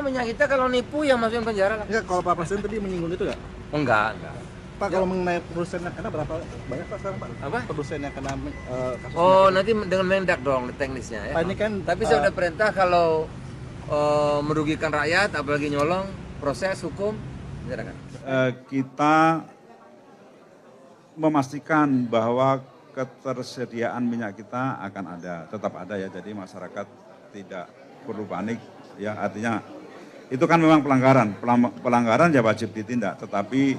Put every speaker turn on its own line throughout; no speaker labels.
minyak kita kalau nipu yang masukin penjara lah.
Enggak, kalau Pak Presiden tadi menyinggung itu nggak?
Enggak.
Pak, kalau mengenai produsen yang kena berapa banyak Pak sekarang Pak?
Apa?
Produsen yang kena kasus
Oh,
minyak
nanti dengan Mendak dong teknisnya ya.
Pak, ini kan
Tapi saya udah perintah kalau merugikan rakyat, apalagi nyolong, proses hukum, silakan.
Kita memastikan bahwa ketersediaan minyak kita akan ada, tetap ada ya. Jadi masyarakat tidak perlu panik ya. Artinya itu kan memang pelanggaran ya wajib ditindak. Tetapi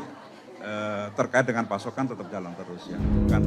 terkait dengan pasokan tetap jalan terus ya. Kan.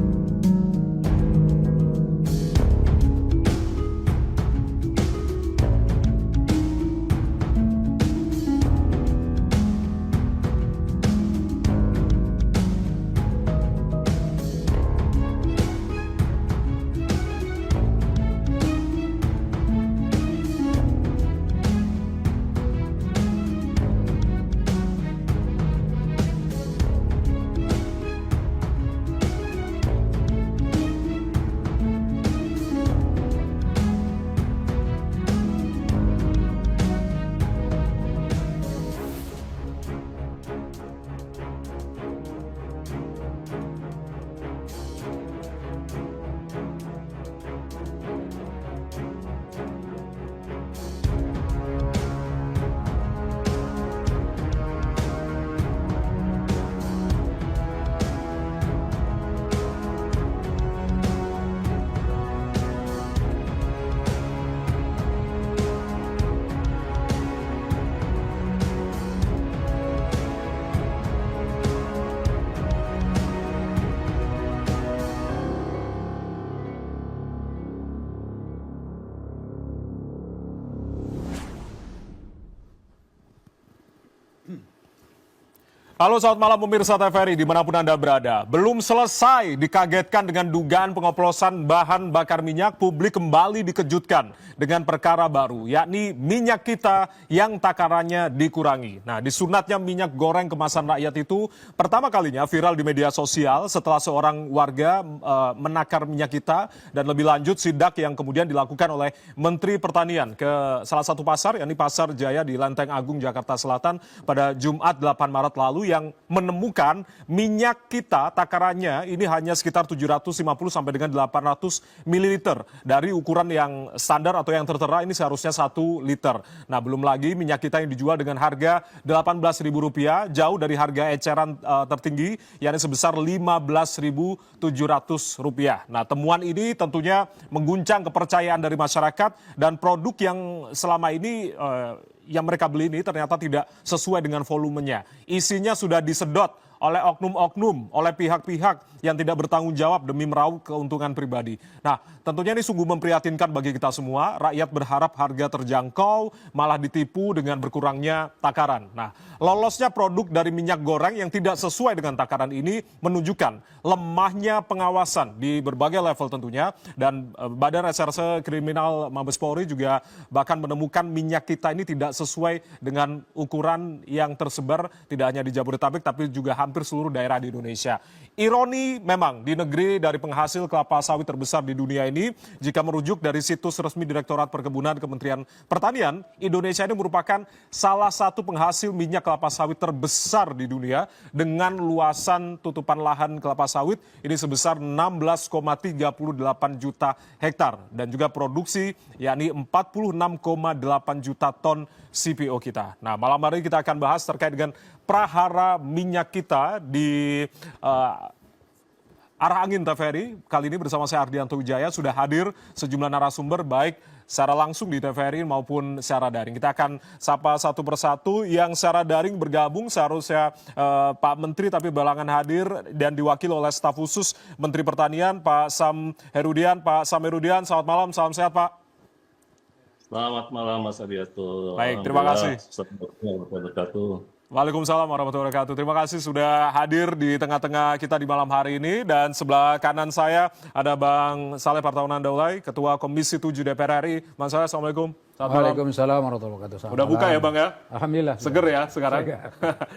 Halo, selamat malam pemirsa TVRI dimanapun Anda berada. Belum selesai dikagetkan dengan dugaan pengoplosan bahan bakar minyak, publik kembali dikejutkan dengan perkara baru, yakni minyak kita yang takarannya dikurangi. Nah, disunatnya minyak goreng kemasan rakyat itu pertama kalinya viral di media sosial setelah seorang warga menakar minyak kita, dan lebih lanjut sidak yang kemudian dilakukan oleh Menteri Pertanian ke salah satu pasar, yakni Pasar Jaya di Lenteng Agung, Jakarta Selatan pada Jumat 8 Maret lalu, yang menemukan minyak kita takarannya ini hanya sekitar 750 sampai dengan 800 ml dari ukuran yang standar atau yang tertera ini seharusnya 1 liter. Nah, belum lagi minyak kita yang dijual dengan harga Rp18.000, jauh dari harga eceran tertinggi yakni sebesar Rp15.700. Nah, temuan ini tentunya mengguncang kepercayaan dari masyarakat, dan produk yang selama ini yang mereka beli ini ternyata tidak sesuai dengan volumenya. Isinya sudah disedot oleh oknum-oknum, oleh pihak-pihak yang tidak bertanggung jawab demi meraup keuntungan pribadi. Nah, tentunya ini sungguh memprihatinkan bagi kita semua. Rakyat berharap harga terjangkau, malah ditipu dengan berkurangnya takaran. Nah, lolosnya produk dari minyak goreng yang tidak sesuai dengan takaran ini menunjukkan lemahnya pengawasan di berbagai level tentunya. Dan Badan Reserse Kriminal Mabes Polri juga bahkan menemukan minyak kita ini tidak sesuai dengan ukuran yang tersebar tidak hanya di Jabodetabek tapi juga hampir seluruh daerah di Indonesia. Ironi memang di negeri dari penghasil kelapa sawit terbesar di dunia ini, jika merujuk dari situs resmi Direktorat Perkebunan Kementerian Pertanian, Indonesia ini merupakan salah satu penghasil minyak kelapa sawit terbesar di dunia dengan luasan tutupan lahan kelapa sawit ini sebesar 16,38 juta hektar dan juga produksi yakni 46,8 juta ton CPO kita. Nah, malam hari kita akan bahas terkait dengan prahara minyak kita di Arah Angin TVRI. Kali ini bersama saya Ardianto Wijaya, sudah hadir sejumlah narasumber baik secara langsung di TVRI maupun secara daring. Kita akan sapa satu persatu. Yang secara daring bergabung seharusnya Pak Menteri tapi belakangan hadir dan diwakili oleh staf khusus Menteri Pertanian Pak Sam Herudian. Pak Sam Herudian, selamat malam, salam sehat Pak.
Selamat malam Mas Ardianto.
Baik, terima kasih. Waalaikumsalam warahmatullahi wabarakatuh. Terima kasih sudah hadir di tengah-tengah kita di malam hari ini. Dan sebelah kanan saya ada Bang Saleh Partaunan Daulay, Ketua Komisi 7 DPR RI. Bang Saleh, Assalamualaikum. Selamat malam.
Waalaikumsalam warahmatullahi wabarakatuh.
Udah buka ya Bang ya?
Alhamdulillah.
Seger ya sekarang.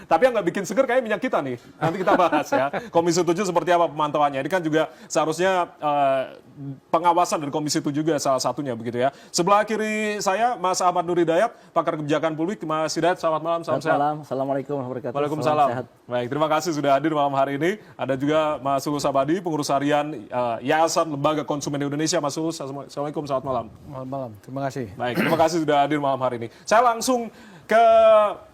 Tapi yang nggak bikin seger kayak minyak kita nih. Nanti kita bahas ya. Komisi 7 seperti apa pemantauannya. Ini kan juga seharusnya pengawasan dari Komisi 7 juga salah satunya begitu ya. Sebelah kiri saya Mas Ahmad Nur Hidayat, pakar kebijakan publik. Mas Hidayat, selamat malam. Salam sehat.
Malam. Assalamualaikum warahmatullahi wabarakatuh.
Waalaikumsalam.
Salam sehat.
Baik, terima kasih sudah hadir malam hari ini. Ada juga Mas Ulus Sabadi, pengurus harian Yayasan Lembaga Konsumen Indonesia. Mas Ulus, Assalamualaikum, selamat malam.
Selamat malam. Terima kasih.
Baik, terima kasih sudah hadir malam hari ini. Saya langsung ke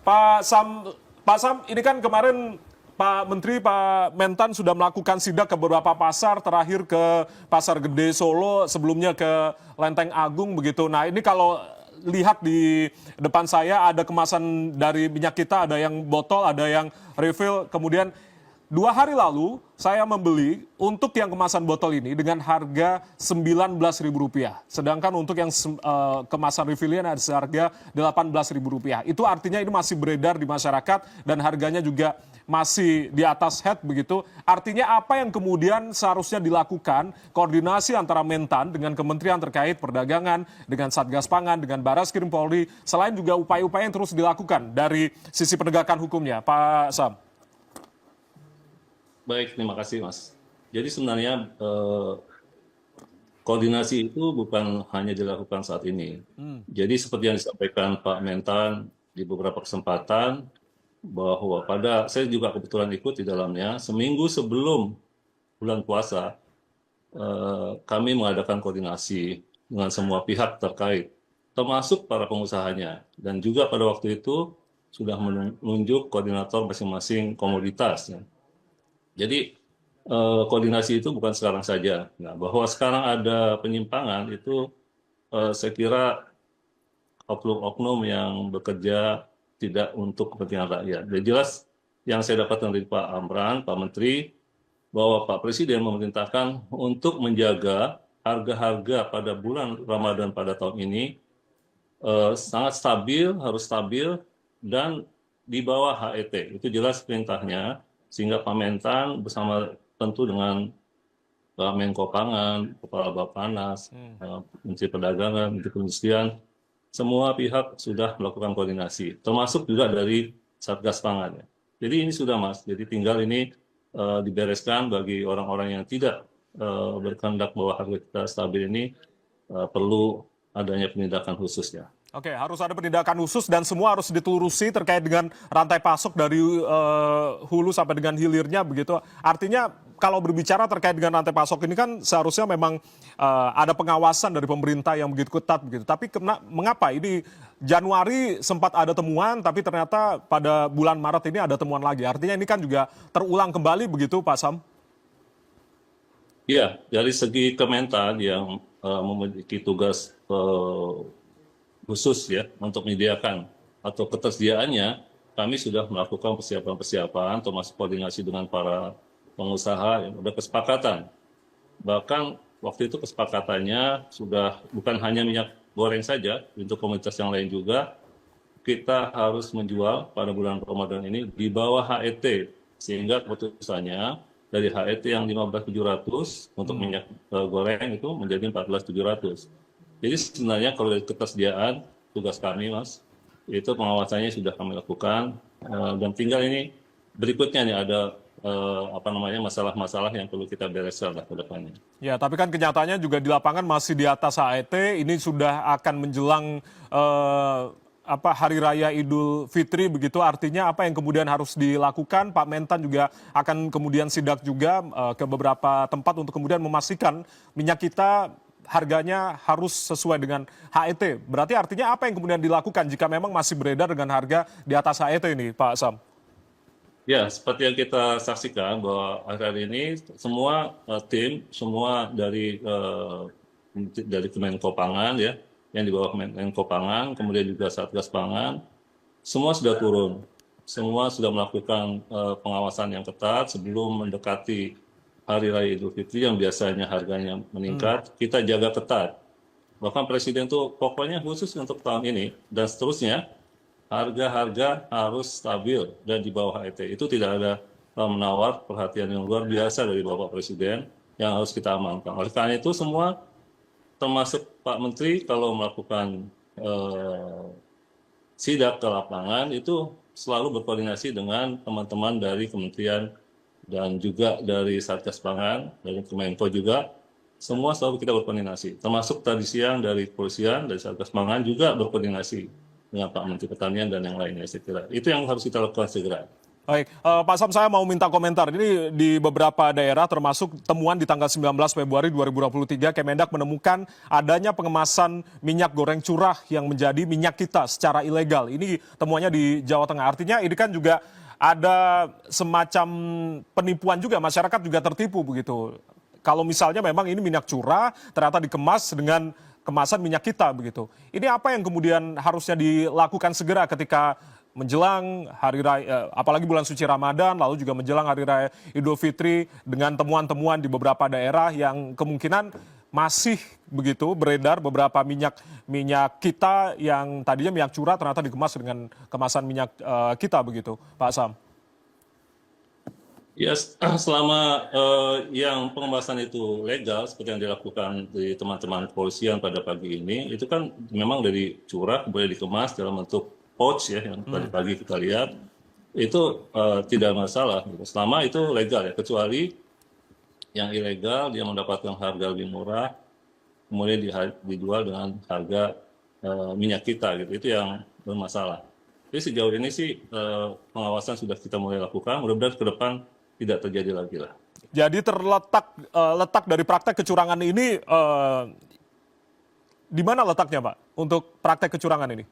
Pak Sam. Pak Sam, ini kan kemarin Pak Menteri, Pak Mentan sudah melakukan sidak ke beberapa pasar, terakhir ke Pasar Gede Solo, sebelumnya ke Lenteng Agung begitu. Nah ini kalau lihat di depan saya ada kemasan dari minyak kita, ada yang botol, ada yang refill, kemudian 2 hari lalu saya membeli untuk yang kemasan botol ini dengan harga Rp19.000. Sedangkan untuk yang kemasan refillnya ada seharga Rp18.000. Itu artinya ini masih beredar di masyarakat dan harganya juga masih di atas head begitu. Artinya apa yang kemudian seharusnya dilakukan koordinasi antara Mentan dengan kementerian terkait perdagangan, dengan Satgas Pangan, dengan Baraskrim Polri, selain juga upaya-upaya yang terus dilakukan dari sisi penegakan hukumnya. Pak Sam.
Baik, terima kasih Mas. Jadi sebenarnya koordinasi itu bukan hanya dilakukan saat ini. Jadi seperti yang disampaikan Pak Mentan di beberapa kesempatan, bahwa saya juga kebetulan ikut di dalamnya, seminggu sebelum bulan puasa, kami mengadakan koordinasi dengan semua pihak terkait, termasuk para pengusahanya. Dan juga pada waktu itu sudah menunjuk koordinator masing-masing komoditas. Ya. Jadi koordinasi itu bukan sekarang saja. Nah, bahwa sekarang ada penyimpangan itu saya kira oknum-oknum yang bekerja tidak untuk kepentingan rakyat. Jadi jelas yang saya dapatkan dari Pak Amran, Pak Menteri, bahwa Pak Presiden memerintahkan untuk menjaga harga-harga pada bulan Ramadan pada tahun ini sangat stabil, harus stabil, dan di bawah HET. Itu jelas perintahnya. Sehingga Pak Mentan bersama tentu dengan Pak Menko Pangan, Kepala Bappenas, Menteri Perdagangan, Menteri Perindustrian, semua pihak sudah melakukan koordinasi, termasuk juga dari Satgas Pangan. Jadi ini sudah Mas, jadi tinggal ini dibereskan bagi orang-orang yang tidak berkehendak bahwa harga kita stabil ini perlu adanya penindakan khususnya.
Oke, harus ada penindakan khusus dan semua harus ditelurusi terkait dengan rantai pasok dari hulu sampai dengan hilirnya begitu. Artinya kalau berbicara terkait dengan rantai pasok ini kan seharusnya memang ada pengawasan dari pemerintah yang begitu ketat begitu. Tapi mengapa ini Januari sempat ada temuan tapi ternyata pada bulan Maret ini ada temuan lagi. Artinya ini kan juga terulang kembali begitu Pak Sam?
Iya, dari segi Kementan yang memiliki tugas khusus ya untuk menyediakan atau ketersediaannya, kami sudah melakukan persiapan-persiapan termasuk koordinasi dengan para pengusaha yang ada kesepakatan. Bahkan waktu itu kesepakatannya sudah bukan hanya minyak goreng saja, untuk komunitas yang lain juga kita harus menjual pada bulan Ramadan ini di bawah HET, sehingga keputusannya dari HET yang 15.700 untuk minyak goreng itu menjadi 14.700. Jadi sebenarnya kalau dari ketersediaan tugas kami Mas, itu pengawasannya sudah kami lakukan dan tinggal ini berikutnya nih ada masalah-masalah yang perlu kita bereskan ke depannya.
Ya, tapi kan kenyataannya juga di lapangan masih di atas HET, ini sudah akan menjelang Hari Raya Idul Fitri begitu, artinya apa yang kemudian harus dilakukan? Pak Mentan juga akan kemudian sidak juga ke beberapa tempat untuk kemudian memastikan minyak kita harganya harus sesuai dengan HET. Berarti artinya apa yang kemudian dilakukan jika memang masih beredar dengan harga di atas HET ini, Pak Sam?
Ya, seperti yang kita saksikan bahwa akhir-akhir ini semua tim, semua dari Kemenko Pangan ya, yang di bawah Kemenko Pangan, kemudian juga Satgas Pangan, semua sudah turun. Semua sudah melakukan pengawasan yang ketat sebelum mendekati Hari Raya Idul Fitri yang biasanya harganya meningkat, kita jaga ketat. Bahkan Presiden tuh pokoknya khusus untuk tahun ini dan seterusnya, harga-harga harus stabil dan di bawah HET. Itu tidak ada menawar perhatian yang luar biasa dari Bapak Presiden yang harus kita amankan. Oleh karena itu semua termasuk Pak Menteri kalau melakukan eh, sidak ke lapangan itu selalu berkoordinasi dengan teman-teman dari kementerian dan juga dari Satgas Pangan, dari Kemenko juga, semua selalu kita berkoordinasi. Termasuk tadi siang dari kepolisian, dari Satgas Pangan juga berkoordinasi dengan Pak Menteri Pertanian dan yang lainnya, saya kira. Itu yang harus kita lakukan segera.
Baik, Pak Sam, saya mau minta komentar. Ini di beberapa daerah termasuk temuan di tanggal 19 Februari 2023, Kemendak menemukan adanya pengemasan minyak goreng curah yang menjadi minyak kita secara ilegal. Ini temuannya di Jawa Tengah. Artinya ini kan juga ada semacam penipuan juga, masyarakat juga tertipu begitu. Kalau misalnya memang ini minyak curah, ternyata dikemas dengan kemasan minyak kita begitu. Ini apa yang kemudian harusnya dilakukan segera ketika menjelang hari raya, apalagi bulan suci Ramadan, lalu juga menjelang hari raya Idul Fitri dengan temuan-temuan di beberapa daerah yang kemungkinan masih begitu beredar beberapa minyak kita yang tadinya minyak curah ternyata dikemas dengan kemasan minyak kita begitu, Pak Sam.
Ya, selama yang pengemasan itu legal seperti yang dilakukan di teman-teman kepolisian pada pagi ini, itu kan memang dari curah kemudian dikemas dalam bentuk pouch ya, yang tadi pagi kita lihat, itu tidak masalah. Selama itu legal ya, kecuali yang ilegal dia mendapatkan harga lebih murah, kemudian dijual dengan harga minyak kita gitu, itu yang bermasalah. Jadi sejauh ini sih pengawasan sudah kita mulai lakukan, mudah-mudahan ke depan tidak terjadi lagi lah.
Jadi letak dari praktek kecurangan ini di mana letaknya, Pak, untuk praktek kecurangan ini?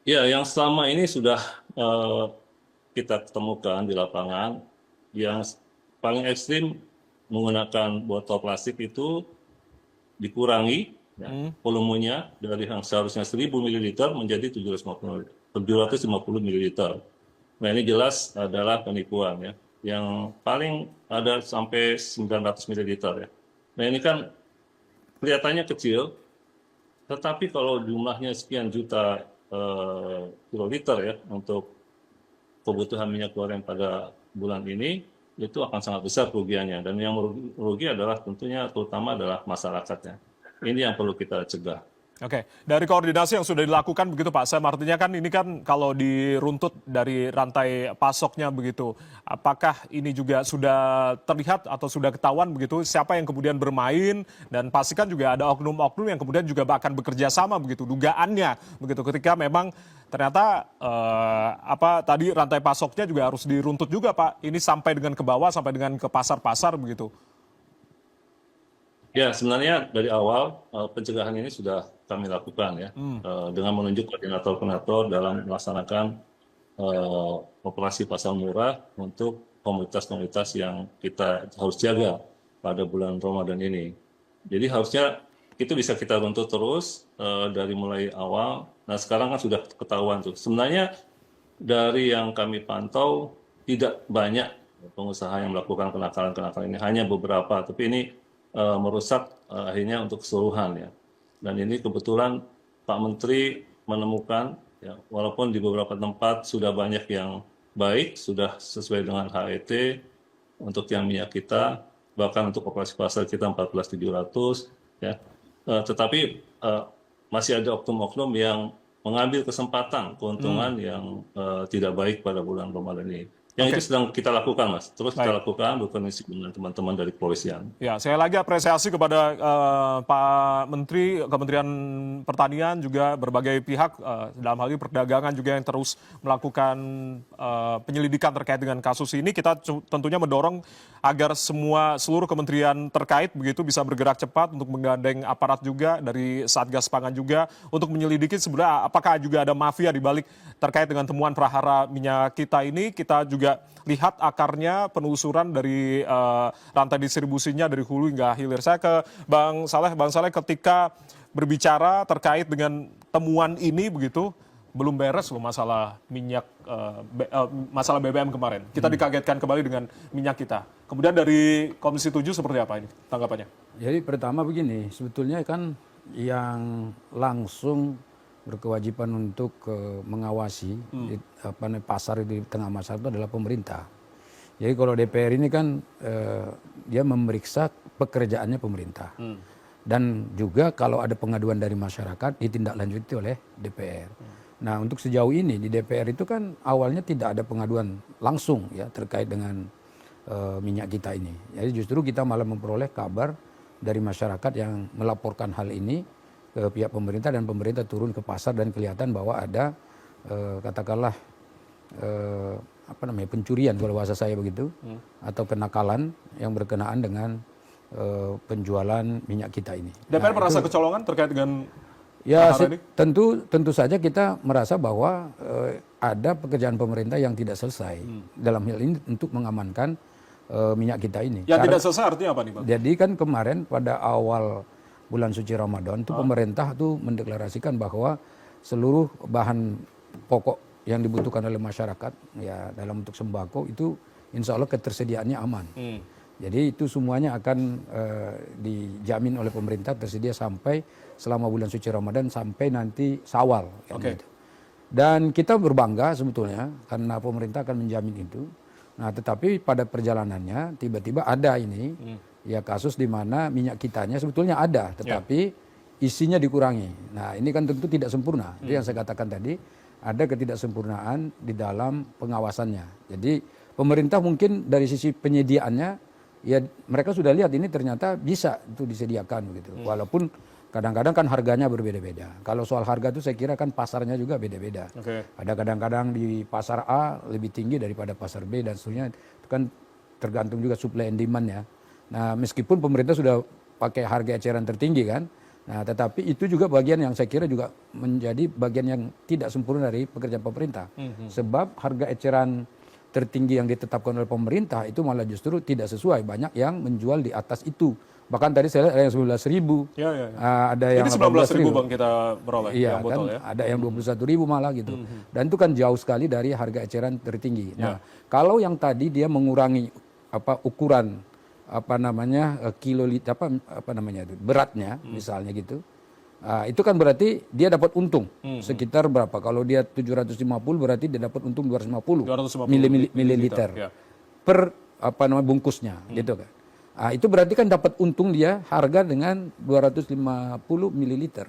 Ya, yang selama ini sudah kita temukan di lapangan, yang paling ekstrim menggunakan botol plastik itu dikurangi ya, volumenya dari yang seharusnya 1000 ml menjadi 750 ml. Nah, ini jelas adalah penipuan ya. Yang paling ada sampai 900 ml ya. Nah, ini kan kelihatannya kecil, tetapi kalau jumlahnya sekian juta kiloliter ya untuk kebutuhan minyak goreng pada bulan ini, itu akan sangat besar kerugiannya. Dan yang merugi adalah tentunya terutama adalah masyarakatnya. Ini yang perlu kita cegah.
Oke, dari koordinasi yang sudah dilakukan begitu Pak Sam, artinya kan ini kan kalau diruntut dari rantai pasoknya begitu, apakah ini juga sudah terlihat atau sudah ketahuan begitu siapa yang kemudian bermain, dan pastikan juga ada oknum-oknum yang kemudian juga akan bekerja sama begitu, dugaannya begitu ketika memang ternyata tadi rantai pasoknya juga harus diruntut juga Pak, ini sampai dengan ke bawah, sampai dengan ke pasar-pasar begitu.
Ya, sebenarnya dari awal pencegahan ini sudah kami lakukan ya, dengan menunjuk koordinator-koordinator dalam melaksanakan operasi pasar murah untuk komunitas-komunitas yang kita harus jaga pada bulan Ramadan ini. Jadi harusnya itu bisa kita runtut terus dari mulai awal. Nah, sekarang kan sudah ketahuan tuh. Sebenarnya dari yang kami pantau tidak banyak pengusaha yang melakukan kenakalan-kenakalan ini, hanya beberapa. Tapi ini merusak akhirnya untuk keseluruhan ya. Dan ini kebetulan Pak Menteri menemukan ya, walaupun di beberapa tempat sudah banyak yang baik, sudah sesuai dengan HET untuk yang minyak kita, bahkan untuk operasi pasar kita 14.700 ya. Tetapi masih ada oknum-oknum yang mengambil kesempatan keuntungan yang tidak baik pada bulan Ramadan ini. Yang itu sedang kita lakukan, Mas. Terus kita lakukan berkoordinasi dengan teman-teman dari kepolisian.
Ya, saya lagi apresiasi kepada Pak Menteri, Kementerian Pertanian, juga berbagai pihak, dalam hal ini perdagangan juga yang terus melakukan penyelidikan terkait dengan kasus ini. Kita tentunya mendorong agar seluruh kementerian terkait begitu bisa bergerak cepat untuk menggandeng aparat juga dari Satgas Pangan juga untuk menyelidiki sebenarnya apakah juga ada mafia di balik terkait dengan temuan prahara minyak kita ini. Kita juga lihat akarnya, penelusuran dari rantai distribusinya dari hulu hingga hilir. Saya ke Bang Saleh ketika berbicara terkait dengan temuan ini begitu, belum beres loh masalah minyak, masalah BBM kemarin. Kita dikagetkan kembali dengan minyak kita. Kemudian dari Komisi 7 seperti apa ini tanggapannya?
Jadi pertama begini, sebetulnya kan yang langsung berkewajiban untuk mengawasi pasar di tengah masyarakat itu adalah pemerintah. Jadi kalau DPR ini kan dia memeriksa pekerjaannya pemerintah. dan juga kalau ada pengaduan dari masyarakat ditindaklanjuti oleh DPR. Nah, untuk sejauh ini di DPR itu kan awalnya tidak ada pengaduan langsung ya terkait dengan minyak kita ini. Jadi justru kita malah memperoleh kabar dari masyarakat yang melaporkan hal ini ke pihak pemerintah, dan pemerintah turun ke pasar dan kelihatan bahwa ada katakanlah pencurian kalau bahasa saya begitu, atau kenakalan yang berkenaan dengan penjualan minyak kita ini.
DPR
Nah,
merasa kecolongan terkait dengan
ya
perkara ini?
tentu saja kita merasa bahwa ada pekerjaan pemerintah yang tidak selesai dalam hal ini untuk mengamankan minyak kita ini.
Yang tidak selesai artinya apa nih, Bang?
Jadi kan kemarin pada awal bulan suci Ramadan itu pemerintah tuh mendeklarasikan bahwa seluruh bahan pokok yang dibutuhkan oleh masyarakat ya dalam bentuk sembako itu insya Allah ketersediaannya aman. Jadi itu semuanya akan dijamin oleh pemerintah tersedia sampai selama bulan suci Ramadan sampai nanti Syawal. Gitu. Dan kita berbangga sebetulnya karena pemerintah akan menjamin itu. Nah, tetapi pada perjalanannya tiba-tiba ada ini ya kasus di mana minyak kitanya sebetulnya ada, tetapi isinya dikurangi. Nah, ini kan tentu tidak sempurna. Itu yang saya katakan tadi, ada ketidaksempurnaan di dalam pengawasannya. Jadi pemerintah mungkin dari sisi penyediaannya ya mereka sudah lihat ini ternyata bisa itu disediakan begitu. Walaupun kadang-kadang kan harganya berbeda-beda. Kalau soal harga itu saya kira kan pasarnya juga beda-beda. Ada kadang-kadang di pasar A lebih tinggi daripada pasar B dan seterusnya. Itu kan tergantung juga supply and demand ya. Nah, meskipun pemerintah sudah pakai harga eceran tertinggi kan. Nah, tetapi itu juga bagian yang saya kira juga menjadi bagian yang tidak sempurna dari pekerjaan pemerintah. Sebab harga eceran tertinggi yang ditetapkan oleh pemerintah itu malah justru tidak sesuai. Banyak yang menjual di atas itu. Bahkan tadi saya lihat ada yang 19.000, ada yang
19.000 Bang kita peroleh
iya,
yang botol
kan,
ya.
ada yang 21.000 malah gitu. Dan itu kan jauh sekali dari harga eceran tertinggi. Nah, kalau yang tadi dia mengurangi ukuran kiloliter beratnya misalnya gitu. Itu kan berarti dia dapat untung sekitar berapa? Kalau dia 750 berarti dia dapat untung 250 mililiter per bungkusnya gitu kan. Itu berarti kan dapat untung dia harga dengan 250 mililiter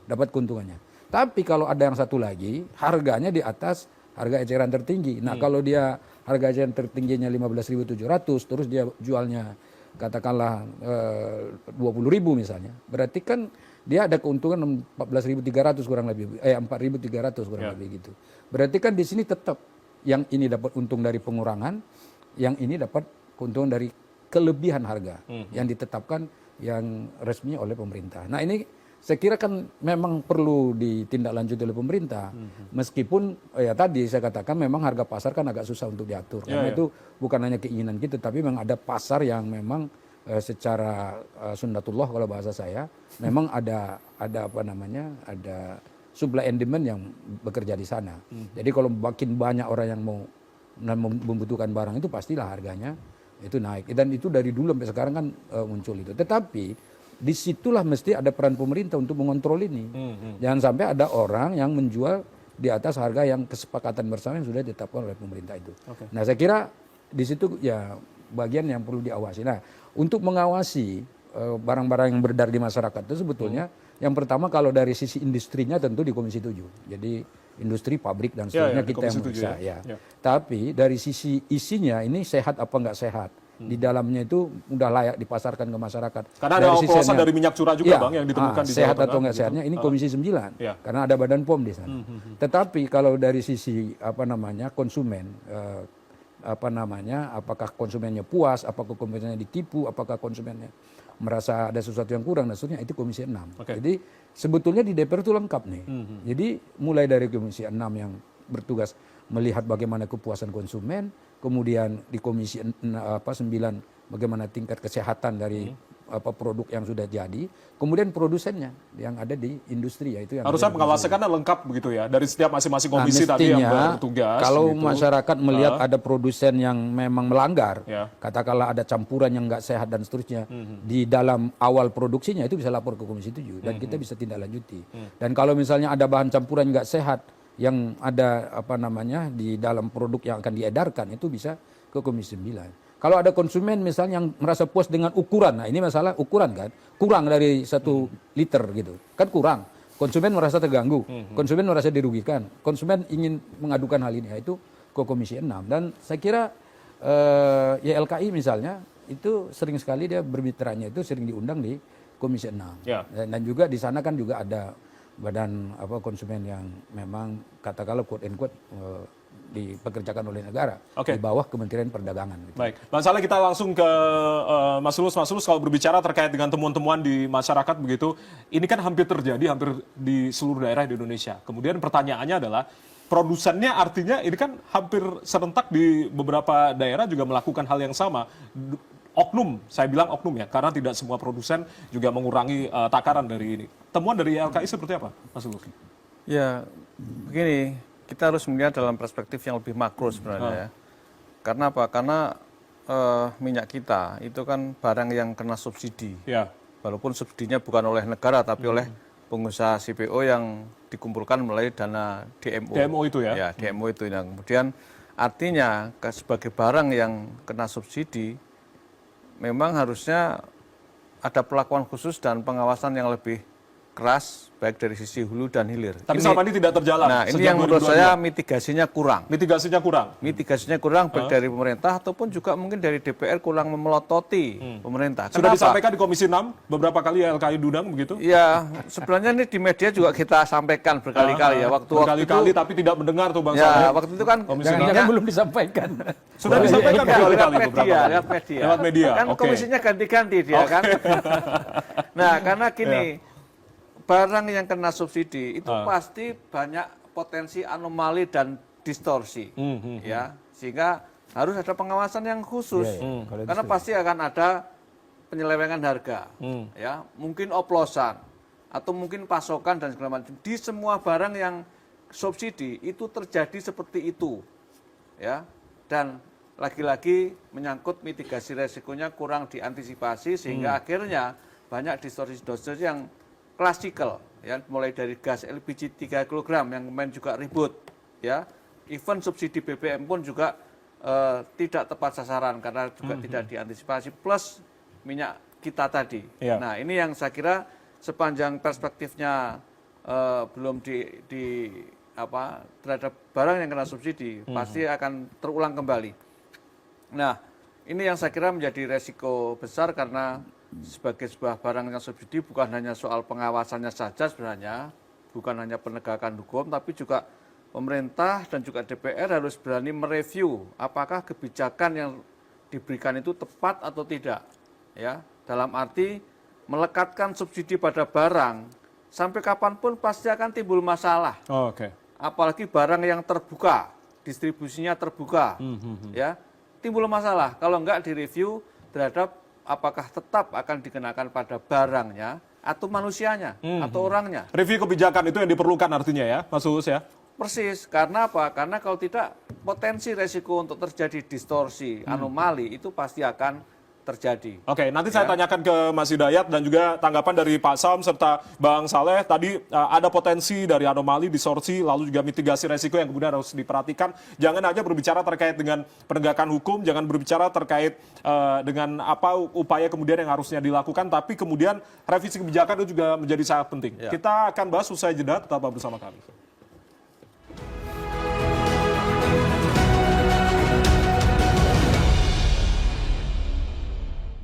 dapat keuntungannya. Tapi kalau ada yang satu lagi harganya di atas harga eceran tertinggi. Nah, kalau dia harga eceran tertingginya 15.700 terus dia jualnya katakanlah 20.000 misalnya. Berarti kan dia ada keuntungan 14.300 kurang lebih 4.300 kurang lebih gitu. Berarti kan di sini tetap yang ini dapat untung dari pengurangan, yang ini dapat keuntungan dari kelebihan harga yang ditetapkan yang resmi oleh pemerintah. Nah, ini saya kira kan memang perlu ditindaklanjuti oleh pemerintah. Meskipun ya tadi saya katakan memang harga pasar kan agak susah untuk diatur. Karena itu bukan hanya keinginan kita, tapi memang ada pasar yang memang secara sunnatullah kalau bahasa saya, memang ada ada supply and demand yang bekerja di sana. Jadi kalau makin banyak orang yang mau membutuhkan barang itu pastilah harganya itu naik. Dan itu dari dulu sampai sekarang kan muncul itu. Tetapi disitulah mesti ada peran pemerintah untuk mengontrol ini. Jangan sampai ada orang yang menjual di atas harga yang kesepakatan bersama yang sudah ditetapkan oleh pemerintah itu. Nah, saya kira di situ ya bagian yang perlu diawasi. Nah, untuk mengawasi barang-barang yang beredar di masyarakat itu sebetulnya yang pertama kalau dari sisi industrinya tentu di Komisi 7. Jadi industri, pabrik dan seterusnya kita yang meriksa ya. Tapi dari sisi isinya ini sehat apa enggak sehat. Di dalamnya itu udah layak dipasarkan ke masyarakat.
Karena ada oplosan dari minyak curah juga Bang yang ditemukan di
sehat atau enggak sehatnya ini Komisi 9. Karena ada Badan POM di sana. Tetapi kalau dari sisi konsumen apakah konsumennya puas, apakah konsumennya ditipu, apakah konsumennya merasa ada sesuatu yang kurang dan seterusnya itu Komisi 6. Jadi sebetulnya di DPR itu lengkap nih. Jadi mulai dari Komisi 6 yang bertugas melihat bagaimana kepuasan konsumen, kemudian di Komisi 9 bagaimana tingkat kesehatan dari produk yang sudah jadi, kemudian produsennya yang ada di industri yaitu yang
harusnya pengawasannya lengkap begitu ya dari setiap masing-masing komisi tadi yang bertugas.
Kalau masyarakat melihat ada produsen yang memang melanggar, katakanlah ada campuran yang nggak sehat dan seterusnya di dalam awal produksinya itu bisa lapor ke Komisi 7 dan kita bisa tindak lanjuti. Dan kalau misalnya ada bahan campuran nggak sehat yang ada di dalam produk yang akan diedarkan itu bisa ke Komisi 9. Kalau ada konsumen misalnya yang merasa puas dengan ukuran, nah ini masalah ukuran kan, kurang dari 1 liter gitu, kan kurang. Konsumen merasa terganggu, konsumen merasa dirugikan, konsumen ingin mengadukan hal ini, itu ke Komisi 6. Dan saya kira YLKI misalnya, itu sering sekali dia bermitranya itu sering diundang di Komisi 6.
Ya.
Dan juga di sana kan juga ada badan konsumen yang memang katakanlah quote and quote dipekerjakan oleh negara
Oke.
di bawah Kementerian Perdagangan. Gitu.
Baik, Bang Saleh, kita langsung ke Mas Tulus. Mas Tulus, kalau berbicara terkait dengan temuan-temuan di masyarakat begitu, ini kan hampir terjadi hampir di seluruh daerah di Indonesia. Kemudian pertanyaannya adalah, produsennya artinya ini kan hampir serentak di beberapa daerah juga melakukan hal yang sama. Oknum, saya bilang oknum ya, karena tidak semua produsen juga mengurangi takaran dari ini. Temuan dari YLKI seperti apa, Mas Tulus?
Ya, begini, kita harus melihat dalam perspektif yang lebih makro sebenarnya ya. Karena apa? Karena minyak kita itu kan barang yang kena subsidi.
Ya.
Walaupun subsidinya bukan oleh negara tapi oleh pengusaha CPO yang dikumpulkan melalui dana DMO.
DMO itu ya?
Ya, DMO itu. Nah, kemudian artinya sebagai barang yang kena subsidi memang harusnya ada perlakuan khusus dan pengawasan yang lebih keras baik dari sisi hulu dan hilir.
Tapi selama ini tidak terjalan.
Nah, ini
sejak
yang menurut
2022.
saya mitigasinya kurang.
Mitigasinya kurang.
Mitigasinya kurang baik dari pemerintah ataupun juga mungkin dari DPR kurang memelototi pemerintah.
Sudah
Kenapa?
disampaikan di Komisi 6 beberapa kali YLKI diundang begitu?
Ya, sebenarnya ini di media juga kita sampaikan berkali-kali ya. Waktu
Berkali-kali
itu,
tapi tidak mendengar tuh Bang
ya,
Saleh.
waktu itu kan
Komisi
Jangan-jangan
minyak-
belum disampaikan.
Sudah disampaikan
Ya,
berkali-kali
lewat
beberapa
media,
kali.
lewat media.
Lewat media,
Kan
oke.
komisinya ganti-ganti dia kan. Nah, karena gini, barang yang kena subsidi itu pasti banyak potensi anomali dan distorsi, ya, sehingga harus ada pengawasan yang khusus, karena pasti akan ada penyelewengan harga, ya, mungkin oplosan atau mungkin pasokan dan segala macam. Di semua barang yang subsidi itu terjadi seperti itu, ya, dan lagi-lagi menyangkut mitigasi resikonya kurang diantisipasi sehingga akhirnya banyak distorsi-distorsi yang klasikal, ya, mulai dari gas LPG 3 kg yang kemarin juga ribut, ya, even subsidi BBM pun juga tidak tepat sasaran karena juga tidak diantisipasi, plus minyak kita tadi.
Ya.
Nah, ini yang saya kira sepanjang perspektifnya belum terhadap barang yang kena subsidi pasti akan terulang kembali. Nah, ini yang saya kira menjadi resiko besar karena sebagai sebuah barang yang subsidi bukan hanya soal pengawasannya saja sebenarnya, bukan hanya penegakan hukum, tapi juga pemerintah dan juga DPR harus berani mereview apakah kebijakan yang diberikan itu tepat atau tidak. Ya, dalam arti melekatkan subsidi pada barang sampai kapanpun pasti akan timbul masalah.
Oh, oke.
Apalagi barang yang terbuka, distribusinya terbuka, ya, timbul masalah kalau enggak direview terhadap apakah tetap akan dikenakan pada barangnya atau manusianya atau orangnya.
Review kebijakan itu yang diperlukan artinya ya, Mas Tulus ya?
Persis, karena apa? Karena kalau tidak potensi resiko untuk terjadi distorsi, anomali itu pasti akan terjadi.
Oke, nanti saya tanyakan ke Mas Hidayat dan juga tanggapan dari Pak Sam serta Bang Saleh. Tadi ada potensi dari anomali, distorsi, lalu juga mitigasi resiko yang kemudian harus diperhatikan. Jangan hanya berbicara terkait dengan penegakan hukum, jangan berbicara terkait dengan apa upaya kemudian yang harusnya dilakukan, tapi kemudian revisi kebijakan itu juga menjadi sangat penting.
Ya.
Kita akan bahas usai jeda, tetap bersama kami.